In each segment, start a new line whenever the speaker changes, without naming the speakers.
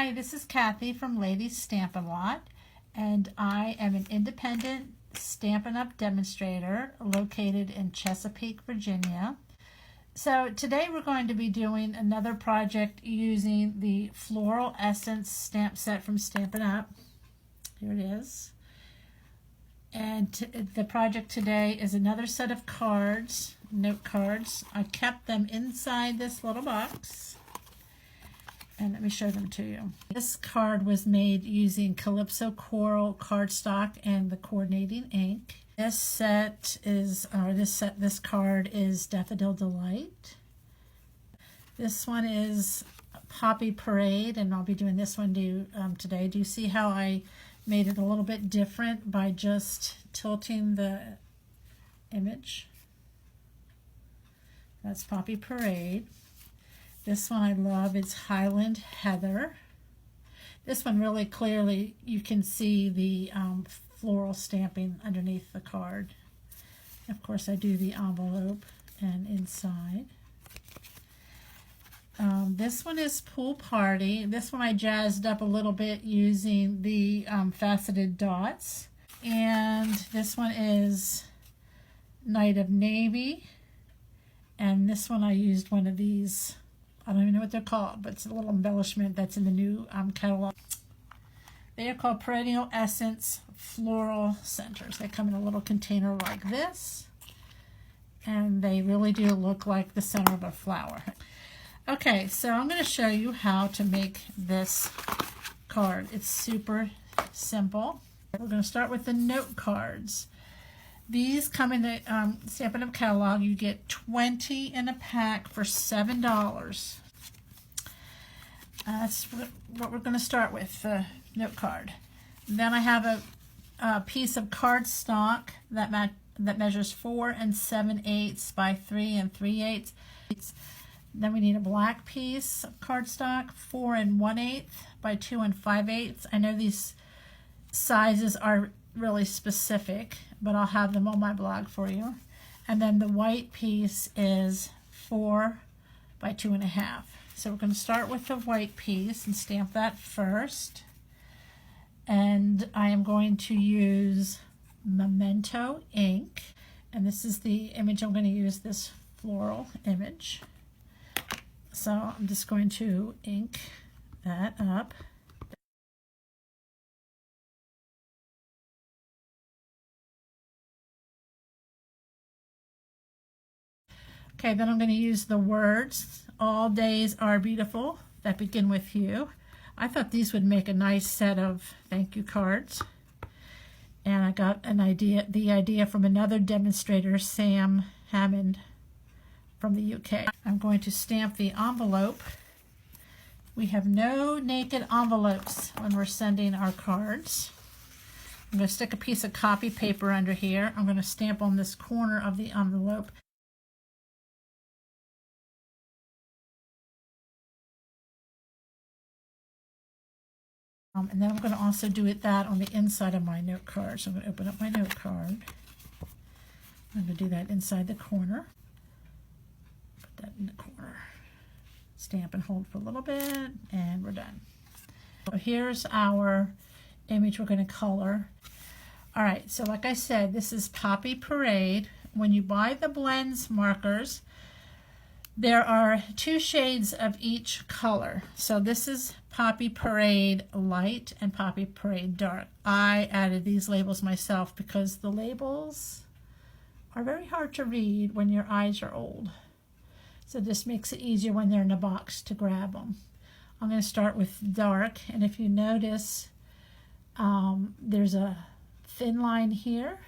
Hi, this is Kathy from Ladies Stampin' Lot, and I am an independent Stampin' Up! Demonstrator located in Chesapeake, Virginia. So today we're going to be doing another project using the Floral Essence stamp set from Stampin' Up! Here it is. And the project today is another set of cards, note cards. I kept them inside this little box. And let me show them to you. This card was made using Calypso Coral cardstock and the coordinating ink. This card is Daffodil Delight. This one is Poppy Parade, and I'll be doing this one today. Do you see how I made it a little bit different by just tilting the image? That's Poppy Parade. This one I love is Highland Heather. This one really clearly you can see the floral stamping underneath the card. Of course I do the envelope and inside. This one is Pool Party. This one I jazzed up a little bit using the faceted dots. And this one is Night of Navy. And this one I used one of these, I don't even know what they're called, but it's a little embellishment that's in the new catalog. They are called Perennial Essence Floral Centers. They come in a little container like this, and they really do look like the center of a flower. Okay, so I'm going to show you how to make this card. It's super simple. We're going to start with the note cards. These come in the Stampin' Up! Catalog. You get 20 in a pack for $7. That's what we're going to start with, the note card. Then I have a piece of cardstock that measures 4 7/8 by 3 3/8. Then we need a black piece of cardstock, 4 1/8 by 2 5/8. I know these sizes are really specific, but I'll have them on my blog for you. And then the white piece is 4 by 2 1/2. So we're going to start with the white piece and stamp that first. And I am going to use Memento ink, and this is the image I'm going to use, this floral image. So I'm just going to ink that up. Okay, then I'm going to use the words, all days are beautiful, that begin with you. I thought these would make a nice set of thank you cards. And I got the idea from another demonstrator, Sam Hammond from the UK. I'm going to stamp the envelope. We have no naked envelopes when we're sending our cards. I'm going to stick a piece of copy paper under here. I'm going to stamp on this corner of the envelope. And then I'm going to also do that on the inside of my note card. So I'm going to open up my note card. I'm going to do that inside the corner. Put that in the corner. Stamp and hold for a little bit, and we're done. So here's our image we're going to color. All right, so like I said, this is Poppy Parade. When you buy the Blends markers, there are 2 shades of each color. So this is Poppy Parade Light and Poppy Parade Dark. I added these labels myself because the labels are very hard to read when your eyes are old. So this makes it easier when they're in a box to grab them. I'm going to start with dark, and if you notice, there's a thin line here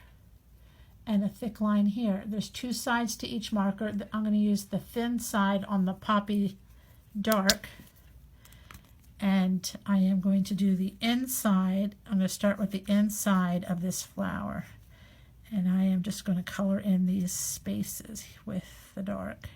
and a thick line here. There's 2 sides to each marker. I'm going to use the thin side on the Poppy Dark, and I am going to do the inside. I'm going to start with the inside of this flower, and I am just going to color in these spaces with the dark.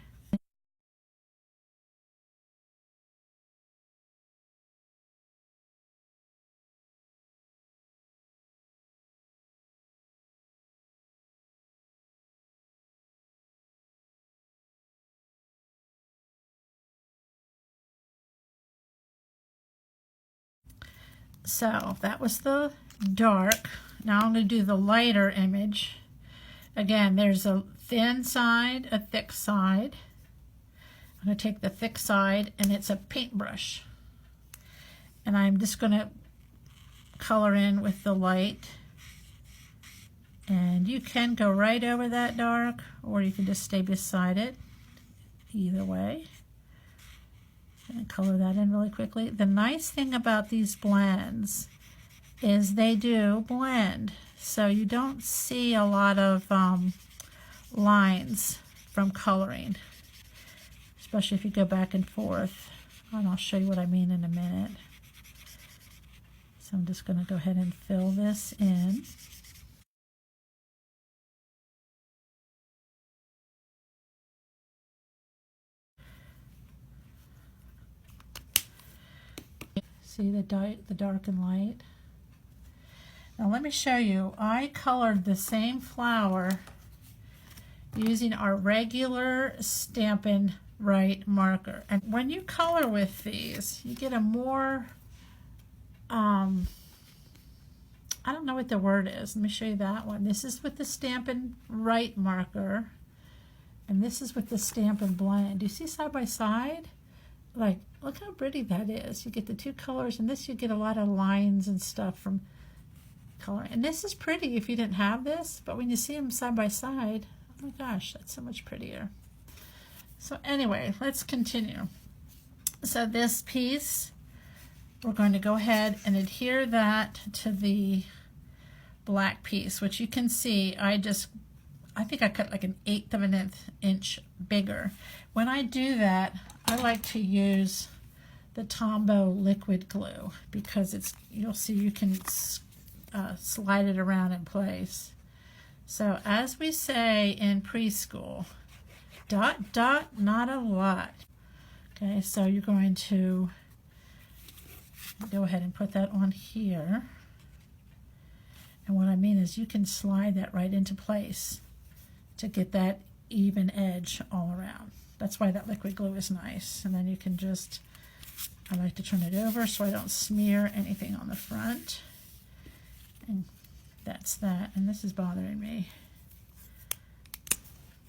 So that was the dark. Now I'm going to do the lighter image. Again, there's a thin side, a thick side. I'm going to take the thick side, and it's a paintbrush. And I'm just going to color in with the light. And you can go right over that dark, or you can just stay beside it. Either way. And color that in really quickly. The nice thing about these blends is they do blend. So you don't see a lot of lines from coloring, especially if you go back and forth. And I'll show you what I mean in a minute. So I'm just going to go ahead and fill this in. See the dark and light? Now let me show you. I colored the same flower using our regular Stampin' Right marker. And when you color with these, you get a more, I don't know what the word is. Let me show you that one. This is with the Stampin' Right marker, and this is with the Stampin' Blend. Do you see side by side? Like, look how pretty that is. You get the two colors, and this you get a lot of lines and stuff from color. And this is pretty if you didn't have this, but when you see them side by side, oh my gosh, that's so much prettier. So anyway, let's continue. So this piece, we're going to go ahead and adhere that to the black piece, which you can see I think I cut like 1/8 of an inch bigger. When I do that, I like to use the Tombow liquid glue because it's, you'll see you can slide it around in place. So as we say in preschool, dot, dot, not a lot. Okay, so you're going to go ahead and put that on here. And what I mean is you can slide that right into place to get that even edge all around. That's why that liquid glue is nice. And then you can just, I like to turn it over so I don't smear anything on the front. And that's that. And this is bothering me.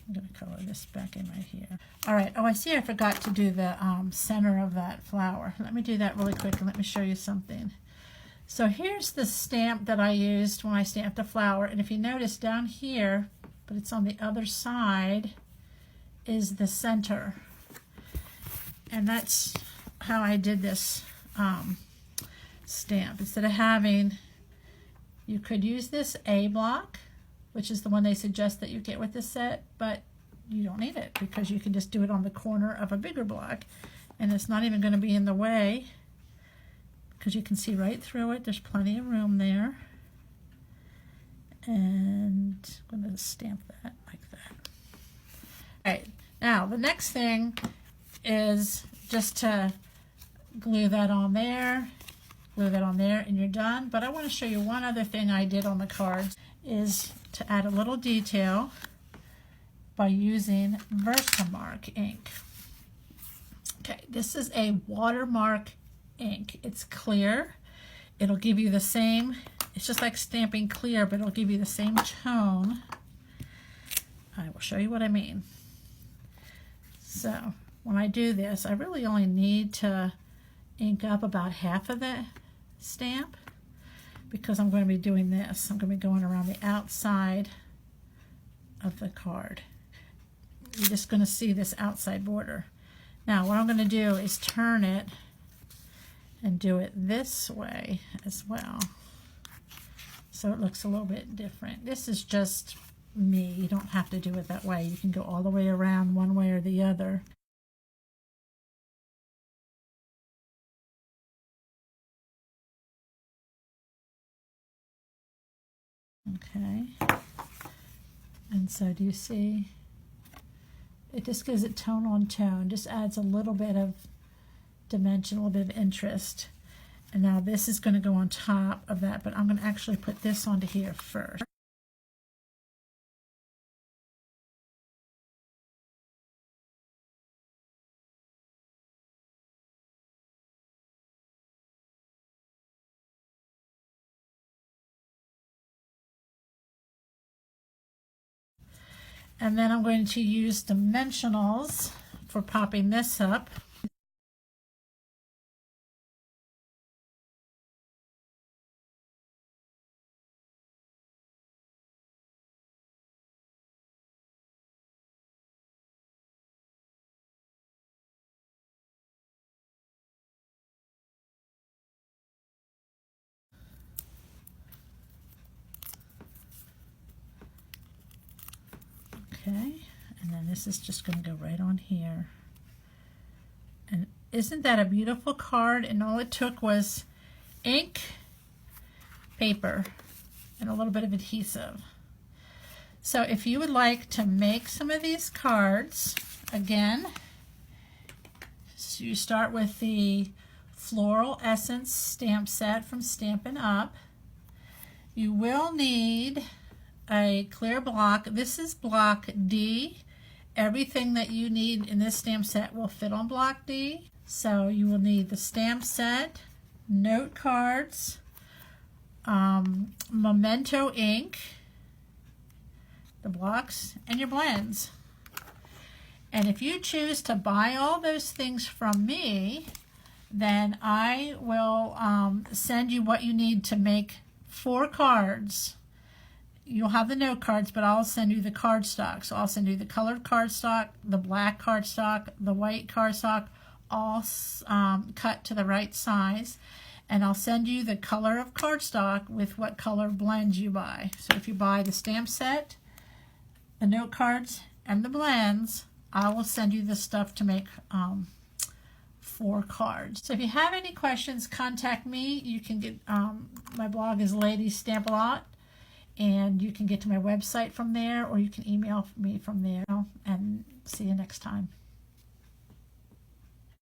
I'm going to color this back in right here. All right. Oh, I see I forgot to do the center of that flower. Let me do that really quick and let me show you something. So here's the stamp that I used when I stamped the flower. And if you notice down here, but it's on the other side, is the center. And that's how I did this stamp. Instead of having, you could use this A block, which is the one they suggest that you get with this set, but you don't need it because you can just do it on the corner of a bigger block and it's not even going to be in the way because you can see right through it. There's plenty of room there. And I'm going to stamp that like that. All right, now the next thing is just to glue that on there, and you're done. But I want to show you one other thing I did on the cards is to add a little detail by using Versamark ink. Okay, this is a watermark ink. It's clear. It'll give you the same, it's just like stamping clear, but it'll give you the same tone. I will show you what I mean. So when I do this, I really only need to ink up about half of the stamp because I'm going to be doing this. I'm going to be going around the outside of the card. You're just going to see this outside border. Now what I'm going to do is turn it and do it this way as well, so it looks a little bit different. This is just me. You don't have to do it that way. You can go all the way around one way or the other. Okay, and so do you see? It just gives it tone on tone, just adds a little bit of dimension, a little bit of interest. And now this is going to go on top of that, but I'm going to actually put this onto here first. And then I'm going to use dimensionals for popping this up. Okay, and then this is just going to go right on here. And isn't that a beautiful card? And all it took was ink, paper, and a little bit of adhesive. So if you would like to make some of these cards, again, so you start with the Floral Essence stamp set from Stampin' Up. You will need a clear block. This is block D. Everything that you need in this stamp set will fit on block D. So you will need the stamp set, note cards, memento ink, the blocks, and your blends. And if you choose to buy all those things from me, then I will send you what you need to make 4 cards. You'll have the note cards, but I'll send you the cardstock. So I'll send you the colored cardstock, the black cardstock, the white cardstock, all cut to the right size. And I'll send you the color of cardstock with what color blends you buy. So if you buy the stamp set, the note cards, and the blends, I will send you the stuff to make 4 cards. So if you have any questions, contact me. You can get, my blog is Ladies Stamp A Lot. And you can get to my website from there, or you can email me from there. And see you next time.